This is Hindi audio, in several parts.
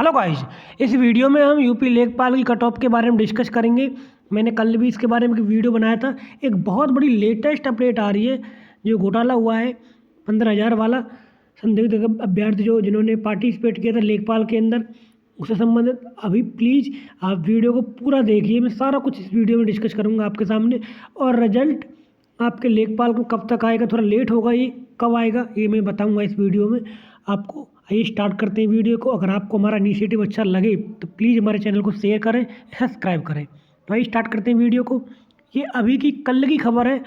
हेलो गाइस, इस वीडियो में हम यूपी लेखपाल की कट ऑफ के बारे में डिस्कस करेंगे। मैंने कल भी इसके बारे में एक वीडियो बनाया था। एक बहुत बड़ी लेटेस्ट अपडेट आ रही है। जो घोटाला हुआ है 15,000 वाला, संदिग्ध अभ्यर्थी जिन्होंने पार्टिसिपेट किया था लेखपाल के अंदर, उससे संबंधित अभी प्लीज़ आप वीडियो को पूरा देखिए। मैं सारा कुछ इस वीडियो में डिस्कस करूँगा आपके सामने। और रिजल्ट आपके लेखपाल को कब तक आएगा, थोड़ा लेट होगा, ये कब आएगा ये मैं बताऊंगा इस वीडियो में आपको। आइए स्टार्ट करते हैं वीडियो को। अगर आपको हमारा इनिशिएटिव अच्छा लगे तो प्लीज़ हमारे चैनल को शेयर करें, सब्सक्राइब करें। तो आइए स्टार्ट करते हैं वीडियो को। ये अभी की कल की खबर है।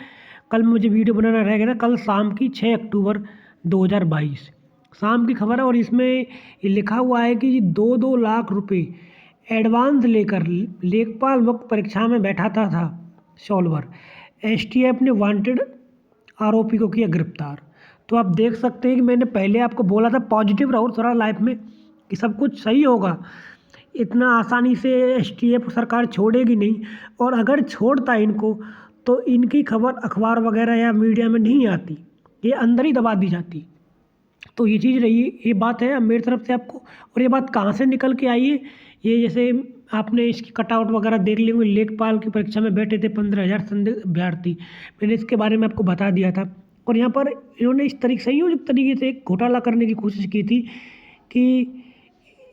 कल मुझे वीडियो बनाना रह गया था, कल शाम की 6 अक्टूबर 2022 शाम की खबर है। और इसमें ये लिखा हुआ है कि 2-2 लाख रुपए एडवांस लेकर लेखपाल मुख्य परीक्षा में बैठाता था सॉल्वर। एसटीएफ ने वांटेड आरोपी को किया गिरफ्तार। तो आप देख सकते हैं कि मैंने पहले आपको बोला था पॉजिटिव रहो थोड़ा लाइफ में कि सब कुछ सही होगा। इतना आसानी से एसटीएफ सरकार छोड़ेगी नहीं, और अगर छोड़ता इनको तो इनकी खबर अखबार वगैरह या मीडिया में नहीं आती, ये अंदर ही दबा दी जाती। तो ये चीज़ रही, ये बात है अब मेरी तरफ से आपको। और ये बात कहाँ से निकल के आई है, ये जैसे आपने इसकी कटआउट वगैरह देख ली होंगे। लेखपाल की परीक्षा में बैठे थे 15,000 संदिग्ध अभ्यर्थी, मैंने इसके बारे में आपको बता दिया था। और यहाँ पर इन्होंने इस तरीके संयोजित तरीके से एक घोटाला करने की कोशिश की थी कि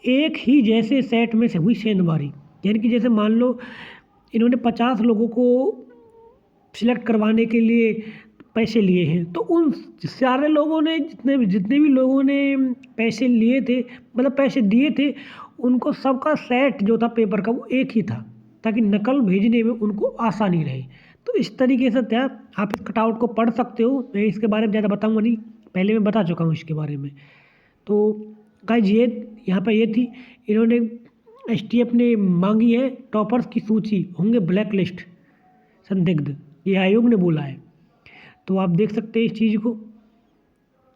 एक ही जैसे सेट में से हुई सेंधमारी। यानी कि जैसे मान लो इन्होंने 50 लोगों को सिलेक्ट करवाने के लिए पैसे लिए हैं, तो उन सारे लोगों ने जितने भी लोगों ने पैसे लिए थे, मतलब पैसे दिए थे, उनको सबका सेट जो था पेपर का वो एक ही था, ताकि नकल भेजने में उनको आसानी रहे। तो इस तरीके से था। आप इस कटआउट को पढ़ सकते हो, मैं इसके बारे में ज़्यादा बताऊंगा नहीं, पहले मैं बता चुका हूँ इसके बारे में। तो गाइस ये यहाँ पर ये थी, इन्होंने एसटीएफ ने मांगी है टॉपर्स की सूची, होंगे ब्लैक लिस्ट संदिग्ध, ये आयोग ने बोला है। तो आप देख सकते हैं इस चीज़ को।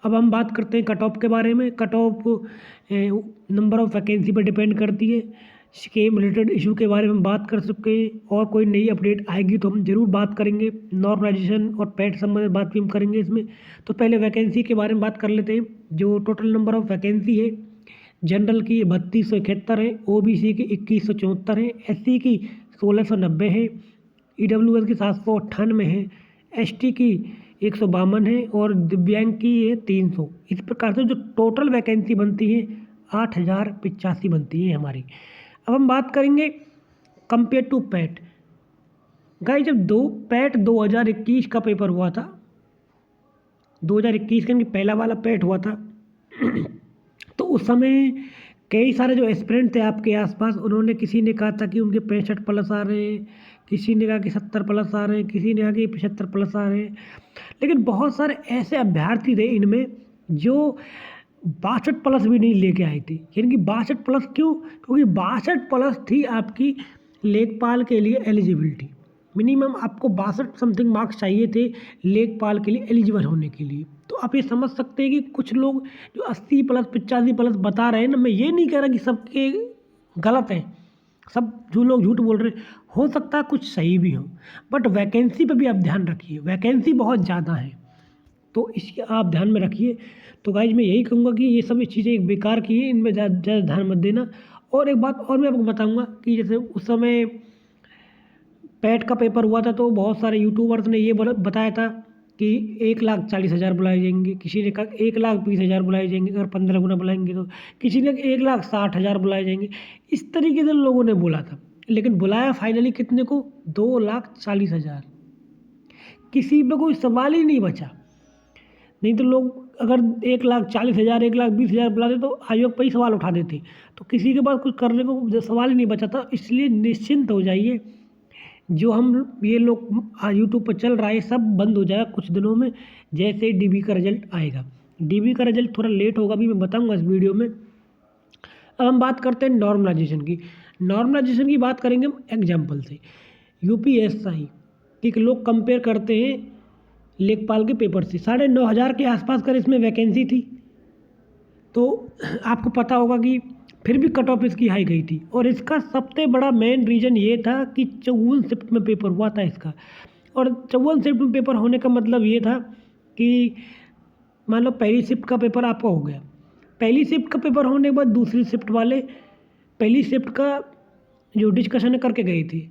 अब हम बात करते हैं कट ऑफ के बारे में। Cut off number of vacancy पर डिपेंड करती है। स्कीम रिलेटेड इशू के बारे में हम बात कर सकते हैं, और कोई नई अपडेट आएगी तो हम जरूर बात करेंगे। नॉर्मलाइजेशन और पैट संबंधित बात भी हम करेंगे इसमें। तो पहले वैकेंसी के बारे में बात कर लेते हैं। जो टोटल नंबर ऑफ वैकेंसी है, जनरल की 3271 है, ओबीसी की 2174 है, एससी की 1690 है, ईडब्ल्यूएस की 798 है, एसटी की 152 है, और दिव्यांग की है 300। इस प्रकार से जो टोटल वैकेंसी बनती है 8,085 बनती है हमारी। अब हम बात करेंगे कंपेयर टू पैट। गाइस जब पैट 2021 का पेपर हुआ था, 2021 का पहला वाला पैट हुआ था तो उस समय कई सारे जो एस्पिरेंट थे आपके आसपास, उन्होंने किसी ने कहा था कि उनके 65 प्लस आ रहे हैं, किसी ने कहा कि 70 प्लस आ रहे हैं, किसी ने कहा कि 75 प्लस आ रहे हैं। लेकिन बहुत सारे ऐसे अभ्यर्थी थे इनमें जो 62 प्लस भी नहीं लेके आए थे। यानी कि 62 प्लस क्यों? क्योंकि 62 प्लस थी आपकी लेखपाल के लिए एलिजिबिलिटी। मिनिमम आपको 62 समथिंग मार्क्स चाहिए थे लेखपाल के लिए एलिजिबल होने के लिए। तो आप ये समझ सकते हैं कि कुछ लोग जो 80 प्लस 85 प्लस बता रहे हैं ना, मैं ये नहीं कह रहा कि सबके गलत हैं, सब जो लोग झूठ बोल रहे हैं, हो सकता है कुछ सही भी हो, बट वैकेंसी पे भी आप ध्यान रखिए, वैकेंसी बहुत ज़्यादा है, तो इसके आप ध्यान में रखिए। तो गाइज मैं यही कहूँगा कि ये सब चीज़ें एक बेकार की है, इनमें ज़्यादा ध्यान मत देना। और एक बात और मैं आपको बताऊँगा कि जैसे उस समय पैट का पेपर हुआ था तो बहुत सारे यूट्यूबर्स ने ये बताया था कि 1,40,000 बुलाए जाएंगे, किसी ने कहा 1,20,000 बुलाए जाएंगे, अगर 15 गुना बुलाएंगे तो किसी ने 1,60,000 बुलाए जाएंगे। इस तरीके से लोगों ने बोला था, लेकिन बुलाया फाइनली कितने को? 2,40,000। किसी पे कोई सवाल ही नहीं बचा। नहीं तो लोग अगर 1,40,000 1,20,000 बुलाते तो आयोग पर ही सवाल उठा देते, तो किसी के पास कुछ करने को सवाल ही नहीं बचा था। इसलिए निश्चिंत हो जाइए, जो हम ये लोग यूट्यूब पर चल रहा है सब बंद हो जाएगा कुछ दिनों में, जैसे डीबी का रिजल्ट आएगा। डीबी का रिजल्ट थोड़ा लेट होगा, भी मैं बताऊंगा इस वीडियो में। अब हम बात करते हैं नॉर्मलाइजेशन की। नॉर्मलाइजेशन की बात करेंगे हम एग्जाम्पल से। यूपीएसआई के लोग कंपेयर करते हैं लेखपाल के पेपर से। 9,500 के आसपास कर इसमें वैकेंसी थी, तो आपको पता होगा कि फिर भी कट ऑफ इसकी हाई गई थी। और इसका सबसे बड़ा मेन रीज़न ये था कि 54 शिफ्ट में पेपर हुआ था इसका। और 54 शिफ्ट में पेपर होने का मतलब ये था कि मान लो पहली शिफ्ट का पेपर आपका हो गया, पहली शिफ्ट का पेपर होने के बाद दूसरी शिफ्ट वाले पहली शिफ्ट का जो डिस्कशन करके गई थी,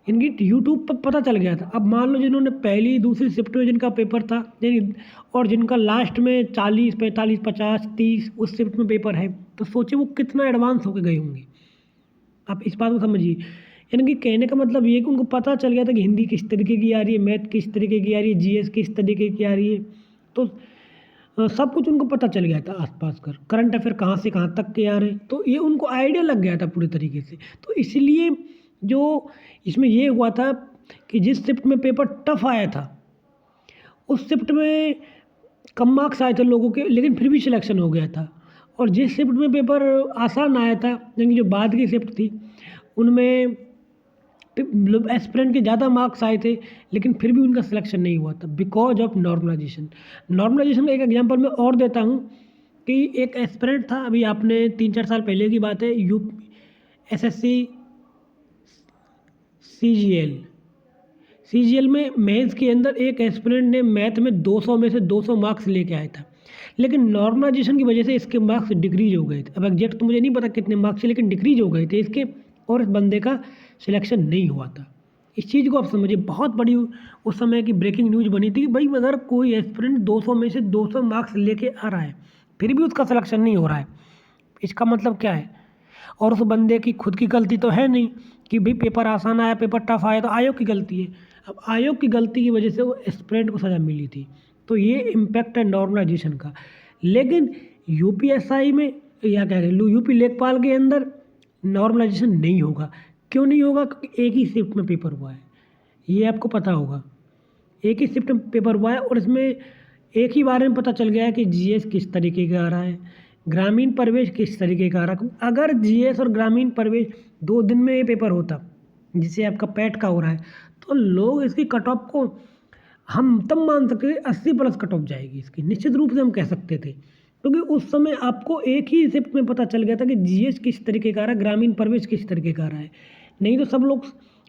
इनकी यूट्यूब पर पता चल गया था। अब मान लो जिन्होंने पहली दूसरी शिफ्ट में जिनका पेपर था और जिनका लास्ट में 40 45 50 30 उस शिफ्ट में पेपर है, तो सोचिए वो कितना एडवांस होके गए होंगे। आप इस बात को समझिए। यानी कि कहने का मतलब ये कि उनको पता चल गया था कि हिंदी किस तरीके की आ रही है, मैथ किस तरीके की आ रही है, जीएस किस तरीके की आ रही है। तो सब कुछ उनको पता चल गया था आसपास कर करंट अफेयर कहाँ से कहाँ तक के आ रहे हैं, तो ये उनको आइडिया लग गया था पूरे तरीके से। तो इसलिए जो इसमें ये हुआ था कि जिस शिफ्ट में पेपर टफ आया था उस शिफ्ट में कम मार्क्स आए थे लोगों के, लेकिन फिर भी सिलेक्शन हो गया था। और जिस शिफ्ट में पेपर आसान आया था, यानी जो बाद की शिफ्ट थी, उनमें एस्पिरेंट के ज़्यादा मार्क्स आए थे, लेकिन फिर भी उनका सिलेक्शन नहीं हुआ था बिकॉज ऑफ नॉर्मलाइजेशन। नॉर्मलाइजेशन का एक एग्जांपल मैं और देता हूँ कि एक एस्पिरेंट था, अभी आपने 3-4 साल पहले की बात है, SSC CGL में मेंस के अंदर एक एस्पिरेंट ने मैथ में 200 में से 200 मार्क्स लेके आया था, लेकिन नॉर्मलाइजेशन की वजह से इसके मार्क्स डिक्रीज हो गए थे। अब एग्जैक्ट तो मुझे नहीं पता कितने मार्क्स थे, लेकिन डिक्रीज हो गए थे इसके, और इस बंदे का सिलेक्शन नहीं हुआ था। इस चीज़ को आप समझिए, बहुत बड़ी उस समय की ब्रेकिंग न्यूज़ बनी थी कि भाई अगर कोई एस्पिरेंट 200 में से 200 मार्क्स लेके आ रहा है फिर भी उसका सिलेक्शन नहीं हो रहा है, इसका मतलब क्या है। और उस बंदे की खुद की गलती तो है नहीं कि भाई पेपर आसान आया, पेपर टफ आया, तो आयोग की गलती है। अब आयोग की गलती की वजह से वो एस्पिरेंट को सज़ा मिली थी, तो ये इम्पैक्ट है नॉर्मलाइजेशन का। लेकिन UPSI में या क्या कहें यूपी लेखपाल के अंदर नॉर्मलाइजेशन नहीं होगा। क्यों नहीं होगा? क्योंकि एक ही शिफ्ट में पेपर हुआ है, ये आपको पता होगा। एक ही शिफ्ट में पेपर हुआ है और इसमें एक ही बारे में पता चल गया है कि जीएस किस तरीके का आ रहा है, ग्रामीण परिवेश किस तरीके का आ रहा है। अगर जीएस और ग्रामीण परिवेश 2 दिन में ये पेपर होता, जिसे आपका पैट का हो रहा है, तो लोग इसकी कट ऑफ को हम तब मान सकते थे 80+ कट ऑफ जाएगी इसकी, निश्चित रूप से हम कह सकते थे, क्योंकि उस समय आपको एक ही शिफ्ट में पता चल गया था कि जीएस किस तरीके का आ रहा है, ग्रामीण परिवेश किस तरीके का आ रहा है। नहीं तो सब लोग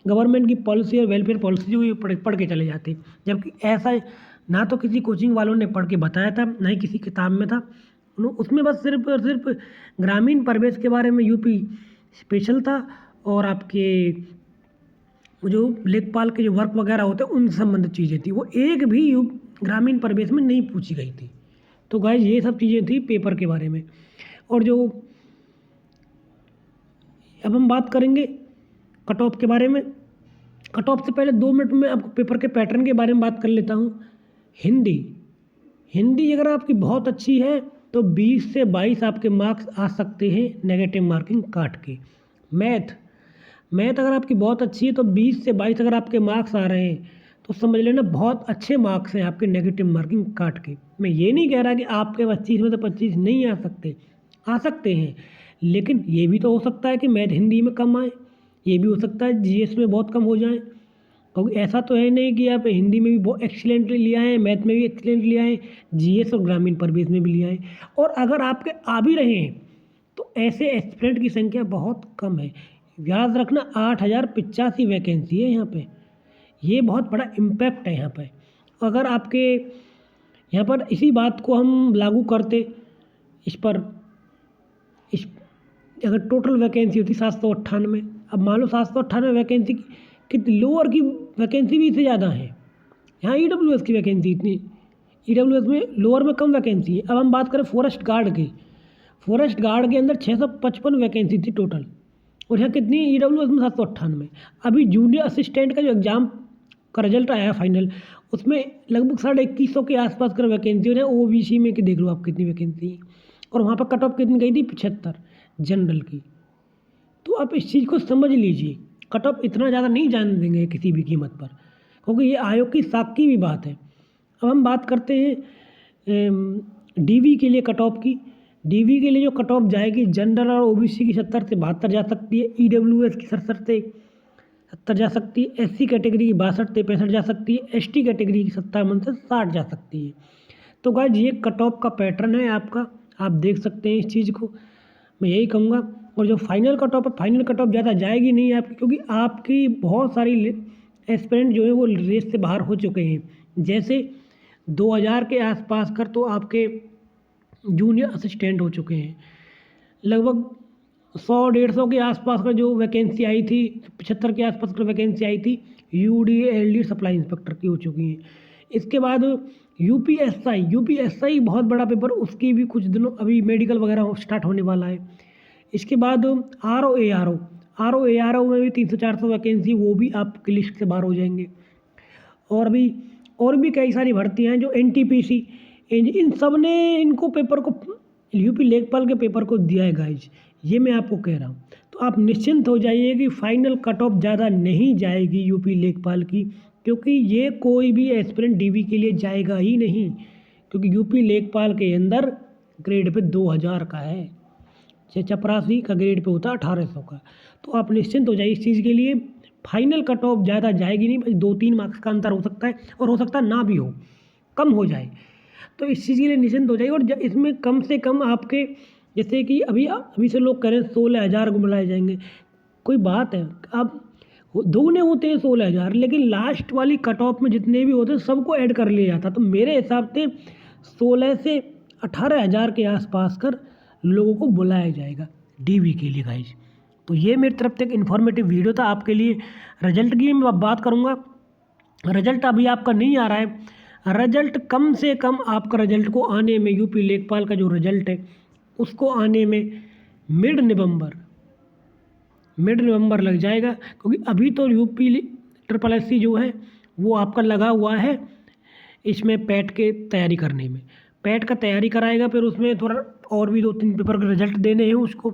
गवर्नमेंट की पॉलिसी और वेलफेयर पॉलिसी जो पढ़ के चले जाते, जबकि ऐसा ना तो किसी कोचिंग वालों ने पढ़ के बताया था, ना ही किसी किताब में था। उसमें बस सिर्फ और सिर्फ ग्रामीण परिवेश के बारे में यूपी स्पेशल था, और आपके जो लेखपाल के जो वर्क वगैरह होते हैं उन संबंधित चीज़ें थी, वो एक भी ग्रामीण परिवेश में नहीं पूछी गई थी। तो गाइस ये सब चीज़ें थी पेपर के बारे में। और जो अब हम बात करेंगे कट ऑफ के बारे में। कट ऑफ से पहले 2 मिनट में आपको पेपर के पैटर्न के बारे में बात कर लेता हूँ। हिंदी अगर आपकी बहुत अच्छी है तो 20 से 22 आपके मार्क्स आ सकते हैं नेगेटिव मार्किंग काट के। मैथ अगर आपकी बहुत अच्छी है तो 20 से 22 अगर आपके मार्क्स आ रहे हैं तो समझ लेना बहुत अच्छे मार्क्स हैं आपके नेगेटिव मार्किंग काट के। मैं ये नहीं कह रहा कि आपके 25 में तो 25 नहीं आ सकते हैं, लेकिन ये भी तो हो सकता है कि मैथ हिंदी में कम आए, ये भी हो सकता है जीएस में बहुत कम हो जाए। क्योंकि ऐसा तो है नहीं कि आप हिंदी में भी बहुत एक्सीलेंटली लिया है, मैथ में भी एक्सीलेंट लिया है, जीएस और ग्रामीण परिवेश में भी लिया है। और अगर आपके आ भी रहे हैं तो ऐसे एस्पिरेंट की संख्या बहुत कम है। याद रखना 8085 वैकेंसी है यहाँ पे, ये बहुत बड़ा इम्पैक्ट है यहाँ पे। अगर आपके यहाँ पर इसी बात को हम लागू करते इस अगर टोटल वैकेंसी होती 798, अब मान लो 798 वैकेंसी कितनी लोअर की वैकेंसी भी इससे ज़्यादा है। यहाँ EWS की वैकेंसी इतनी, EWS में लोअर में कम वैकेंसी है। अब हम बात करें फॉरेस्ट गार्ड की, फॉरेस्ट गार्ड के अंदर 655 वैकेंसी थी टोटल, और यहाँ कितनी EWS में 798। अभी जूनियर असिस्टेंट का जो एग्ज़ाम का रिजल्ट आया फाइनल, उसमें लगभग 2150 के आसपास कर वैकेंसी, और OBC में कि देख लो आप कितनी वैकेंसी, और वहाँ पर कट ऑफ कितनी गई थी 75 जनरल की। तो आप इस चीज़ को समझ लीजिए, कट ऑफ इतना ज़्यादा नहीं जाने देंगे किसी भी कीमत पर, क्योंकि ये आयोग की साख की भी बात है। अब हम बात करते हैं DV के लिए कट ऑफ की। DV के लिए जो कट ऑफ जाएगी, जनरल और OBC की 70 से 72 जा सकती है, EWS की 67 से 70 जा सकती है, SC कैटेगरी की 62 से 65 जा सकती है, ST कैटेगरी की 57 से 60 जा सकती है। तो गाइस ये कट ऑफ का पैटर्न है आपका, आप देख सकते हैं इस चीज़ को, मैं यही कहूँगा। और जो फाइनल कट ऑफ है, फाइनल कट ऑफ ज़्यादा जाएगी नहीं आपकी, क्योंकि आपकी बहुत सारी एस्पिरेंट जो है वो रेस से बाहर हो चुके हैं। जैसे 2000 के आसपास कर तो आपके जूनियर असिस्टेंट हो चुके हैं, लगभग 100-150 के आसपास का जो वैकेंसी आई थी, 75 के आसपास का वैकेंसी आई थी, UD सप्लाई इंस्पेक्टर की हो चुकी हैं। इसके बाद यूपीएसआई बहुत बड़ा पेपर, उसकी भी कुछ दिनों अभी मेडिकल वगैरह स्टार्ट होने वाला है। इसके बाद आर ओ में भी 300-400 वैकेंसी, वो भी आपकी लिस्ट से बाहर हो जाएंगे। और अभी और भी कई सारी भर्तियाँ हैं जो NTPC, इन सब ने इनको पेपर को, यूपी लेखपाल के पेपर को दिया है गाइज, ये मैं आपको कह रहा हूँ। तो आप निश्चिंत हो जाइए कि फाइनल कट ऑफ ज़्यादा नहीं जाएगी यूपी लेखपाल की, क्योंकि ये कोई भी एस्पिरेंट DV के लिए जाएगा ही नहीं, क्योंकि यूपी लेखपाल के अंदर ग्रेड पे 2000 का है, चपरासी का ग्रेड पे होता है 1800 का। तो आप निश्चिंत हो जाइए इस चीज़ के लिए, फाइनल कट ऑफ ज़्यादा जाएगी नहीं, बस 2-3 मार्क्स का अंतर हो सकता है, और हो सकता है ना भी हो, कम हो जाए। तो इस चीज़ के लिए निश्चिंत हो जाइए। और इसमें कम से कम आपके, जैसे कि अभी से लोग कह रहे हैं 16,000 को बुलाए जाएंगे, कोई बात है, अब दोगुने होते हैं 16,000, लेकिन लास्ट वाली कट ऑफ में जितने भी होते हैं सबको ऐड कर लिया जाता। तो मेरे हिसाब से 16 से 18,000 के आसपास कर लोगों को बुलाया जाएगा DV के लिए गाइज। तो ये मेरी तरफ से एक इन्फॉर्मेटिव वीडियो था आपके लिए। रिजल्ट की मैं बात करूँगा, रिजल्ट अभी आपका नहीं आ रहा है। रिजल्ट कम से कम आपका रिजल्ट को आने में, यूपी लेखपाल का जो रिजल्ट है उसको आने में मिड नवंबर लग जाएगा, क्योंकि अभी तो यूपी SSC जो है वो आपका लगा हुआ है इसमें पैट के तैयारी करने में। पैट का तैयारी कराएगा, फिर उसमें थोड़ा और भी 2-3 पेपर के रिजल्ट देने हैं उसको,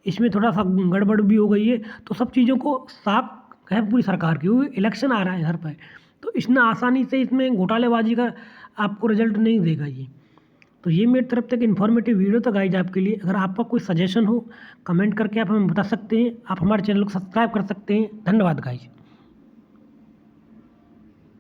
इसमें थोड़ा सा गड़बड़ भी हो गई है। तो सब चीज़ों को साफ है पूरी सरकार की, क्योंकि इलेक्शन आ रहा है घर पर, तो इसमें आसानी से इसमें घोटालेबाजी का आपको रिजल्ट नहीं देगा ये। तो ये मेरी तरफ से एक इन्फॉर्मेटिव वीडियो था गाइज आपके लिए। अगर आपका कोई सजेशन हो कमेंट करके आप हमें बता सकते हैं। आप हमारे चैनल को सब्सक्राइब कर सकते हैं। धन्यवाद गाइज।